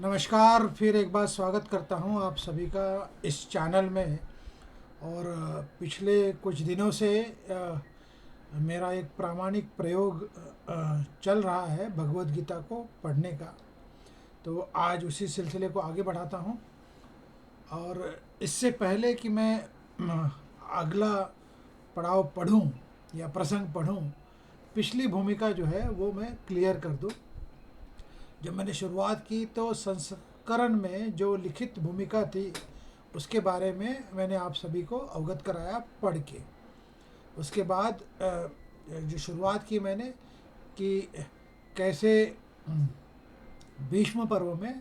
नमस्कार। फिर एक बार स्वागत करता हूं आप सभी का इस चैनल में। और पिछले कुछ दिनों से मेरा एक प्रामाणिक प्रयोग चल रहा है भगवत गीता को पढ़ने का। तो आज उसी सिलसिले को आगे बढ़ाता हूं। और इससे पहले कि मैं अगला पड़ाव पढ़ूं या प्रसंग पढ़ूं, पिछली भूमिका जो है वो मैं क्लियर कर दूं। जब मैंने शुरुआत की तो संस्करण में जो लिखित भूमिका थी उसके बारे में मैंने आप सभी को अवगत कराया पढ़ के। उसके बाद जो शुरुआत की मैंने कि कैसे भीष्म पर्व में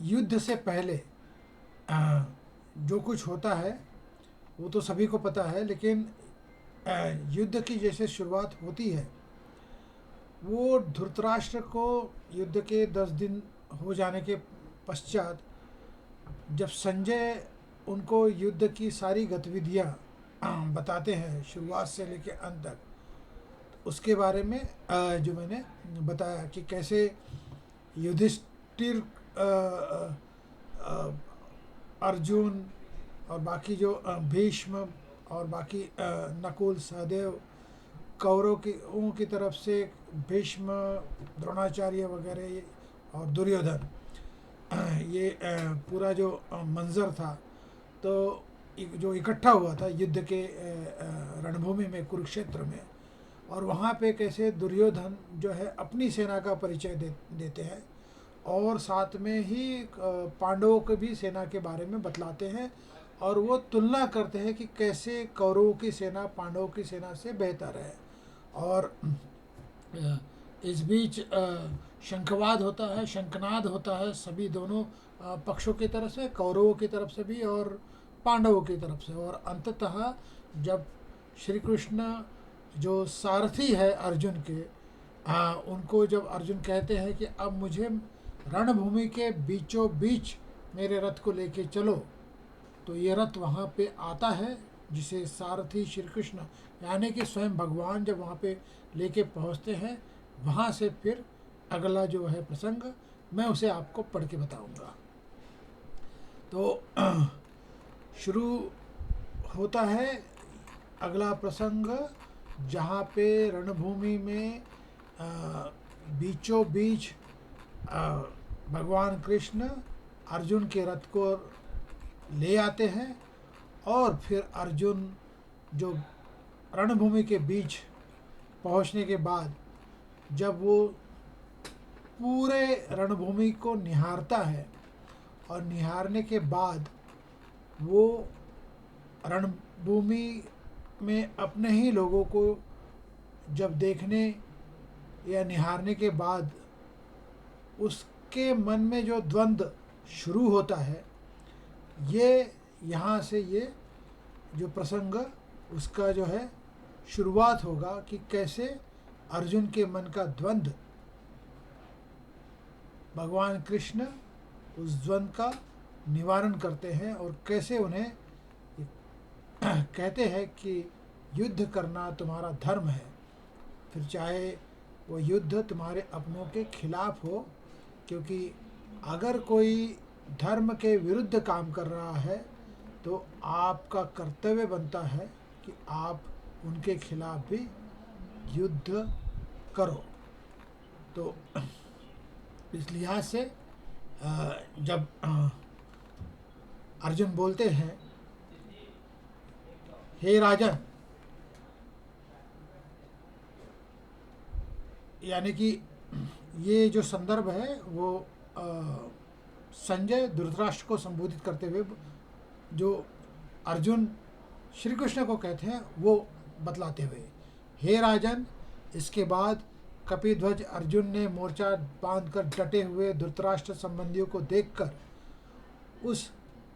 युद्ध से पहले जो कुछ होता है वो तो सभी को पता है, लेकिन युद्ध की जैसे शुरुआत होती है वो धृतराष्ट्र को युद्ध के 10 दिन हो जाने के पश्चात जब संजय उनको युद्ध की सारी गतिविधियाँ बताते हैं शुरुआत से लेकर अंत तक, तो उसके बारे में जो मैंने बताया कि कैसे युधिष्ठिर, अर्जुन और बाकी जो भीष्म और बाकी नकुल, सहदेव, कौरव की तरफ से भीष्म, द्रोणाचार्य वगैरह और दुर्योधन, ये पूरा जो मंजर था तो जो इकट्ठा हुआ था युद्ध के रणभूमि में कुरुक्षेत्र में, और वहाँ पे कैसे दुर्योधन जो है अपनी सेना का परिचय देते हैं और साथ में ही पांडवों की भी सेना के बारे में बतलाते हैं। और वो तुलना करते हैं कि कैसे कौरवों की सेना पांडवों की सेना से बेहतर है। और इस बीच शंखवाद होता है, शंखनाद होता है, सभी दोनों पक्षों की तरफ से, कौरवों की तरफ से भी और पांडवों की तरफ से। और अंततः जब श्री कृष्ण जो सारथी है अर्जुन के, उनको जब अर्जुन कहते हैं कि अब मुझे रणभूमि के बीचों बीच मेरे रथ को लेके चलो, तो ये रथ वहाँ पे आता है जिसे सारथी श्री कृष्ण यानी कि स्वयं भगवान जब वहाँ पे लेके पहुँचते हैं, वहाँ से फिर अगला जो है प्रसंग मैं उसे आपको पढ़ के बताऊँगा। तो शुरू होता है अगला प्रसंग जहाँ पे रणभूमि में बीचों बीच भगवान कृष्ण अर्जुन के रथ को ले आते हैं। और फिर अर्जुन जो रणभूमि के बीच पहुंचने के बाद जब वो पूरे रणभूमि को निहारता है और निहारने के बाद वो रणभूमि में अपने ही लोगों को जब देखने या निहारने के बाद उसके मन में जो द्वंद्व शुरू होता है, ये यहाँ से ये जो प्रसंग उसका जो है शुरुआत होगा कि कैसे अर्जुन के मन का द्वंद्व भगवान कृष्ण उस द्वंद्व का निवारण करते हैं और कैसे उन्हें कहते हैं कि युद्ध करना तुम्हारा धर्म है, फिर चाहे वो युद्ध तुम्हारे अपनों के खिलाफ हो, क्योंकि अगर कोई धर्म के विरुद्ध काम कर रहा है तो आपका कर्तव्य बनता है कि आप उनके खिलाफ भी युद्ध करो। तो इस लिहाज से जब अर्जुन बोलते हैं हे राजन, यानी कि ये जो संदर्भ है वो संजय धृतराष्ट्र को संबोधित करते हुए जो अर्जुन श्री कृष्ण को कहते हैं वो बतलाते हुए, हे राजन। इसके बाद कपिध्वज अर्जुन ने मोर्चा बांधकर डटे हुए धृतराष्ट्र संबंधियों को देखकर उस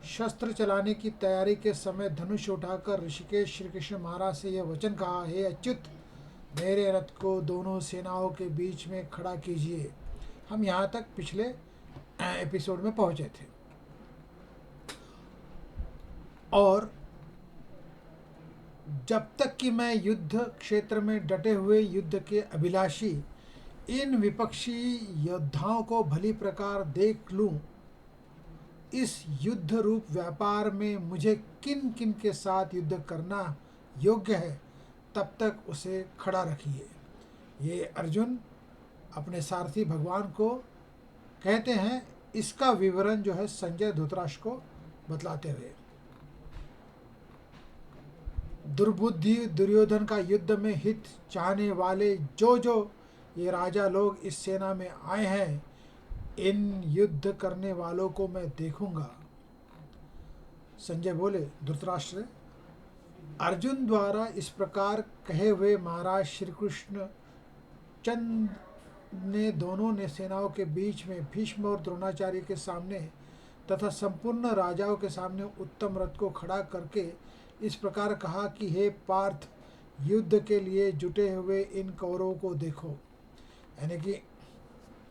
शस्त्र चलाने की तैयारी के समय धनुष उठाकर ऋषिकेश श्री कृष्ण महाराज से यह वचन कहा, हे अच्युत, मेरे रथ को दोनों सेनाओं के बीच में खड़ा कीजिए। हम यहाँ तक पिछले एपिसोड में पहुँचे थे। और जब तक कि मैं युद्ध क्षेत्र में डटे हुए युद्ध के अभिलाषी इन विपक्षी योद्धाओं को भली प्रकार देख लूं, इस युद्ध रूप व्यापार में मुझे किन किन के साथ युद्ध करना योग्य है, तब तक उसे खड़ा रखिए। ये अर्जुन अपने सारथी भगवान को कहते हैं। इसका विवरण जो है संजय धृतराष्ट्र को बतलाते हुए, दुर्बुद्धि दुर्योधन का युद्ध में हित चाहने वाले जो जो ये राजा लोग इस सेना में आए हैं, इन युद्ध करने वालों को मैं देखूंगा। संजय बोले, धृतराष्ट्र, अर्जुन द्वारा इस प्रकार कहे हुए महाराज श्री कृष्ण चंद ने दोनों ने सेनाओं के बीच में भीष्म और द्रोणाचार्य के सामने तथा संपूर्ण राजाओं के सामने उत्तम रथ को खड़ा करके इस प्रकार कहा कि हे पार्थ, युद्ध के लिए जुटे हुए इन कौरवों को देखो। यानी कि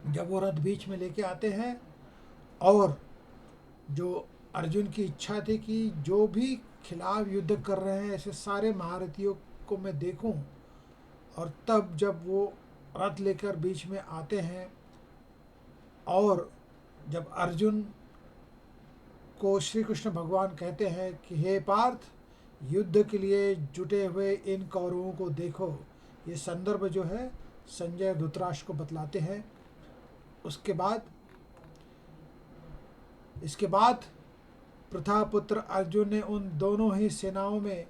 जब वो रथ बीच में लेके आते हैं और जो अर्जुन की इच्छा थी कि जो भी खिलाफ युद्ध कर रहे हैं ऐसे सारे महारथियों को मैं देखूं, और तब जब वो रथ लेकर बीच में आते हैं और जब अर्जुन को श्री कृष्ण भगवान कहते हैं कि हे पार्थ, युद्ध के लिए जुटे हुए इन कौरवों को देखो, ये संदर्भ जो है संजय धृतराष्ट्र को बतलाते हैं। इसके बाद प्रथापुत्र अर्जुन ने उन दोनों ही सेनाओं में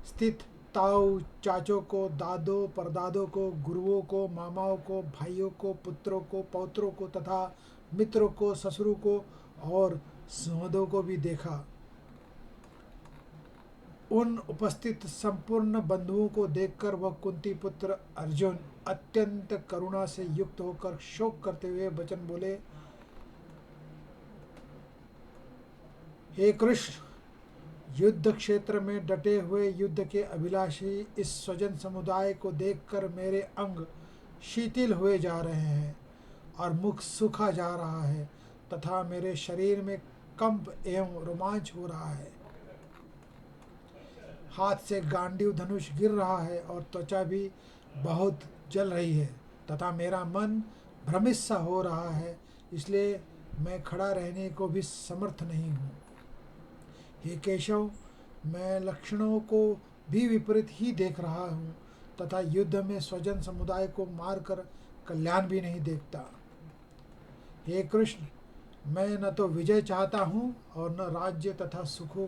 स्थित ताऊ चाचों को, दादों परदादों को, गुरुओं को, मामाओं को, भाइयों को, पुत्रों को, पौत्रों को तथा मित्रों को, ससुरों को और सुहृदों को भी देखा। उन उपस्थित संपूर्ण बंधुओं को देखकर वह कुंती पुत्र अर्जुन अत्यंत करुणा से युक्त होकर शोक करते हुए वचन बोले, हे कृष्ण, युद्ध क्षेत्र में डटे हुए युद्ध के अभिलाषी इस स्वजन समुदाय को देखकर मेरे अंग शिथिल हुए जा रहे हैं और मुख सूखा जा रहा है तथा मेरे शरीर में कंप एवं रोमांच हो रहा है। हाथ से गांडीव धनुष गिर रहा है और त्वचा भी बहुत जल रही है तथा मेरा मन भ्रमित सा हो रहा है, इसलिए मैं खड़ा रहने को भी समर्थ नहीं हूँ। हे केशव, मैं लक्षणों को भी विपरीत ही देख रहा हूँ तथा युद्ध में स्वजन समुदाय को मारकर कल्याण भी नहीं देखता। हे कृष्ण, मैं न तो विजय चाहता हूँ और न राज्य तथा सुखों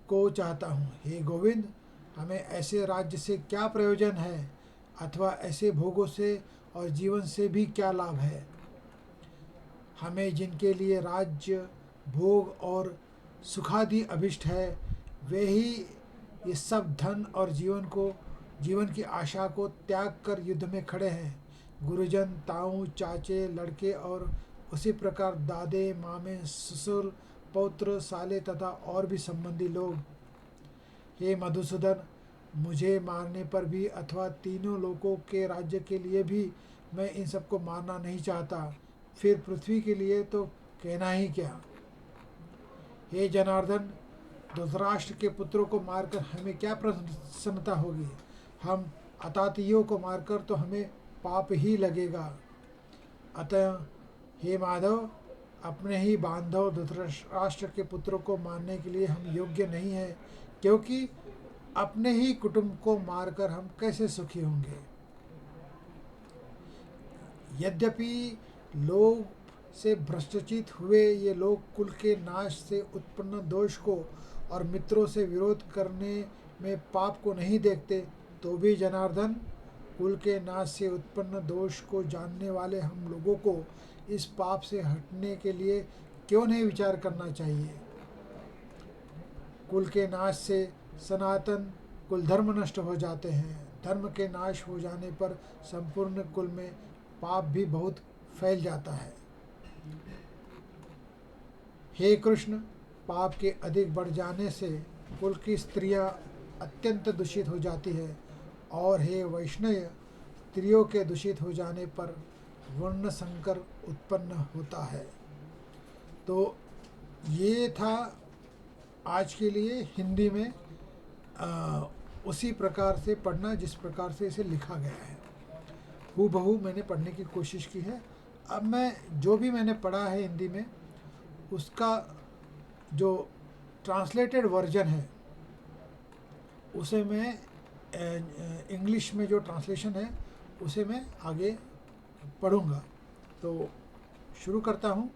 को चाहता हूँ। हे गोविंद, हमें ऐसे राज्य से क्या प्रयोजन है अथवा ऐसे भोगों से और जीवन से भी क्या लाभ है। हमें जिनके लिए राज्य, भोग और सुखादि अभिष्ट है, वे ही ये सब धन और जीवन की आशा को त्याग कर युद्ध में खड़े हैं। गुरुजन, ताऊ, चाचे, लड़के और उसी प्रकार दादे, मामे, ससुर, पौत्र, साले तथा और भी संबंधी लोग। हे मधुसूदन, मुझे मारने पर भी अथवा तीनों लोकों के राज्य के लिए भी मैं इन सबको मारना नहीं चाहता, फिर पृथ्वी के लिए तो कहना ही क्या। हे जनार्दन, धृतराष्ट्र के पुत्रों को मारकर हमें क्या प्रसन्नता होगी। हम अतातियों को मारकर तो हमें पाप ही लगेगा। अतः हे माधव, अपने ही बांधव धृतराष्ट्र के पुत्रों को मारने के लिए हम योग्य नहीं हैं, क्योंकि अपने ही कुटुंब को मारकर हम कैसे सुखी होंगे। यद्यपि लोग से भ्रष्टचित हुए ये लोग कुल के नाश से उत्पन्न दोष को और मित्रों से विरोध करने में पाप को नहीं देखते, तो भी जनार्दन, कुल के नाश से उत्पन्न दोष को जानने वाले हम लोगों को इस पाप से हटने के लिए क्यों नहीं विचार करना चाहिए। कुल के नाश से सनातन कुल धर्म नष्ट हो जाते हैं। धर्म के नाश हो जाने पर संपूर्ण कुल में पाप भी बहुत फैल जाता है। हे कृष्ण, पाप के अधिक बढ़ जाने से कुल की स्त्रियां अत्यंत दूषित हो जाती है, और हे वैष्णव, स्त्रियों के दूषित हो जाने पर वर्ण संकर उत्पन्न होता है। तो ये था आज के लिए हिंदी में उसी प्रकार से पढ़ना जिस प्रकार से इसे लिखा गया है। हूबहू मैंने पढ़ने की कोशिश की है। अब मैं जो भी मैंने पढ़ा है हिंदी में, उसका जो ट्रांसलेटेड वर्जन है उसे मैं इंग्लिश में जो ट्रांसलेशन है उसे मैं आगे पढ़ूँगा। तो शुरू करता हूँ।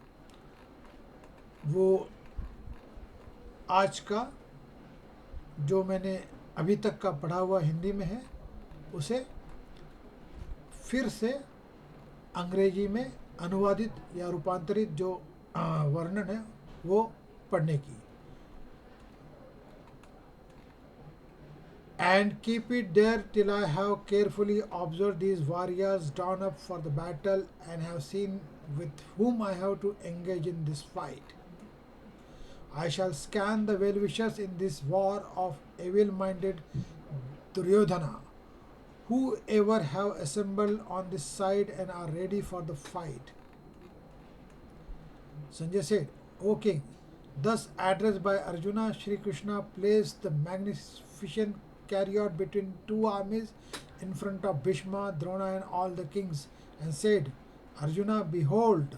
वो आज का जो मैंने अभी तक का पढ़ा हुआ हिंदी में है उसे फिर से अंग्रेजी में अनुवादित या रूपांतरित जो वर्णन है वो पढ़ने की। And keep it there till I have carefully observed these warriors drawn up for the battle and have seen with whom I have to engage in this fight. I shall scan the well-wishers in this war of evil-minded Duryodhana, whoever have assembled on this side and are ready for the fight. Sanjay said, O king, thus addressed by Arjuna, Shri Krishna placed the magnificent chariot between two armies in front of Bhishma, Drona, and all the kings, and said, Arjuna, behold,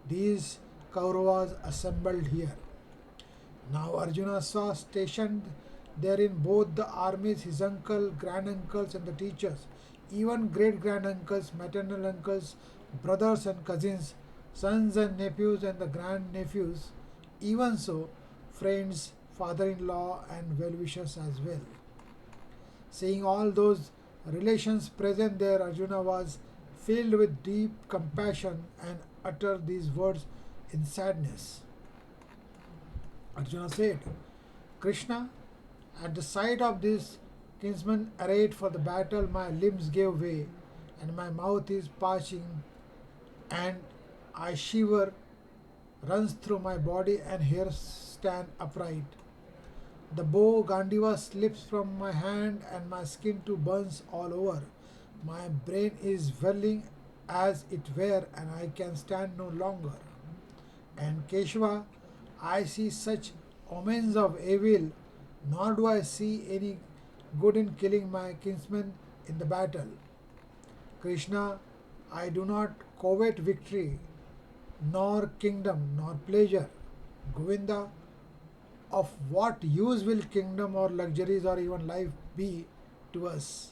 these Kauravas assembled here. Now Arjuna saw stationed therein both the armies, his uncle, granduncles, and the teachers, even great granduncles, maternal uncles, brothers and cousins, sons and nephews, and the grandnephews, even so, friends, father in law, and well wishers as well. Seeing all those relations present there, Arjuna was filled with deep compassion and uttered these words in sadness. Arjuna said, Krishna, at the sight of this kinsman arrayed for the battle, my limbs gave way, and my mouth is parching, and I shiver runs through my body, and hairs stand upright. The bow Gandiva slips from my hand, and my skin too burns all over. My brain is whirling as it were, and I can stand no longer. And Keshava, I see such omens of evil, nor do I see any good in killing my kinsmen in the battle. Krishna, I do not covet victory, nor kingdom, nor pleasure. Govinda, of what use will kingdom or luxuries or even life be to us?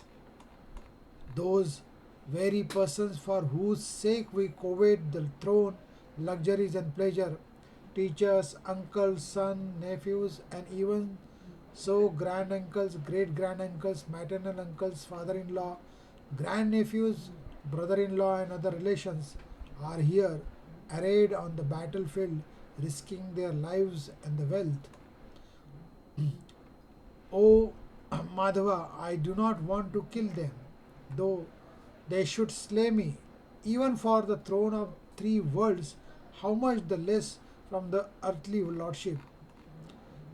Those very persons for whose sake we covet the throne, luxuries, and pleasure, teachers, uncles, sons, nephews, and even so granduncles, great granduncles, maternal uncles, father in law, grandnephews, brother in law, and other relations, are here arrayed on the battlefield, risking their lives and the wealth. O Madhava, I do not want to kill them, though they should slay me, even for the throne of three worlds, how much the less from the earthly lordship.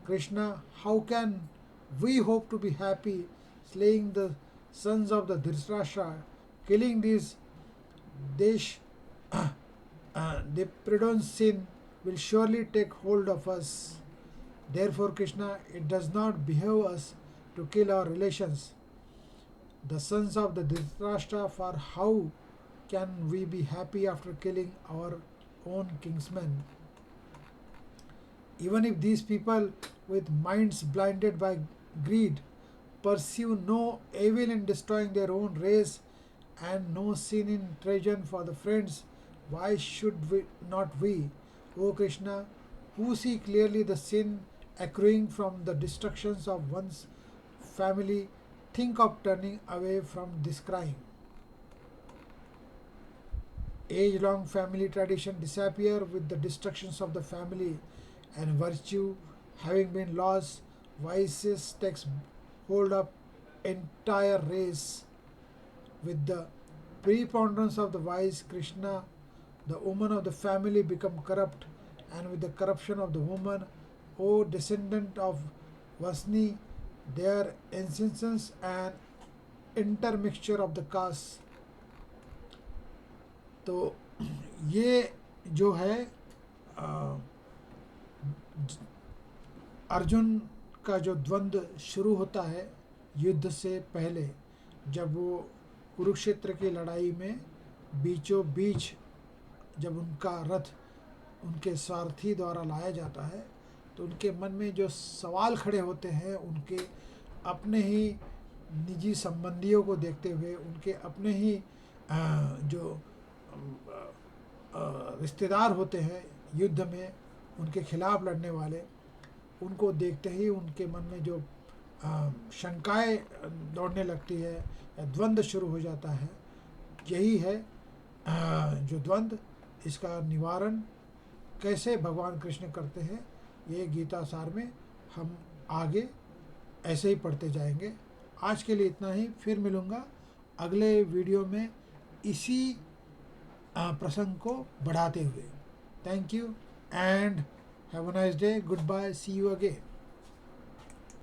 Krishna, how can we hope to be happy slaying the sons of the Dhritarashtra, killing these Desh the Pridon's sin will surely take hold of us. Therefore, Krishna, it does not behove us to kill our relations, the sons of the Dhritarashtra, for how can we be happy after killing our own kinsmen? Even if these people with minds blinded by greed pursue no evil in destroying their own race and no sin in treason for the friends, why should we not we, O Krishna, who see clearly the sin accruing from the destructions of one's family, think of turning away from this crime? Age-long family tradition disappear with the destructions of the family, and virtue having been lost, vices takes hold of entire race. With the preponderance of the wise, Krishna, the woman of the family become corrupt, and with the corruption of the woman, O descendant of Vasni, their incense and intermixture of the castes. तो ये जो है अर्जुन का जो द्वंद्व शुरू होता है युद्ध से पहले, जब वो कुरुक्षेत्र की लड़ाई में बीचों बीच जब उनका रथ उनके सारथी द्वारा लाया जाता है तो उनके मन में जो सवाल खड़े होते हैं, उनके अपने ही निजी संबंधियों को देखते हुए, उनके अपने ही जो रिश्तेदार होते हैं युद्ध में उनके खिलाफ लड़ने वाले, उनको देखते ही उनके मन में जो शंकाएं दौड़ने लगती है या द्वंद्व शुरू हो जाता है, यही है जो द्वंद्व, इसका निवारण कैसे भगवान कृष्ण करते हैं, ये गीता सार में हम आगे ऐसे ही पढ़ते जाएंगे। आज के लिए इतना ही, फिर मिलूँगा अगले वीडियो में इसी प्रसंग को बढ़ाते हुए। Thank you and have a nice day, goodbye, see you again.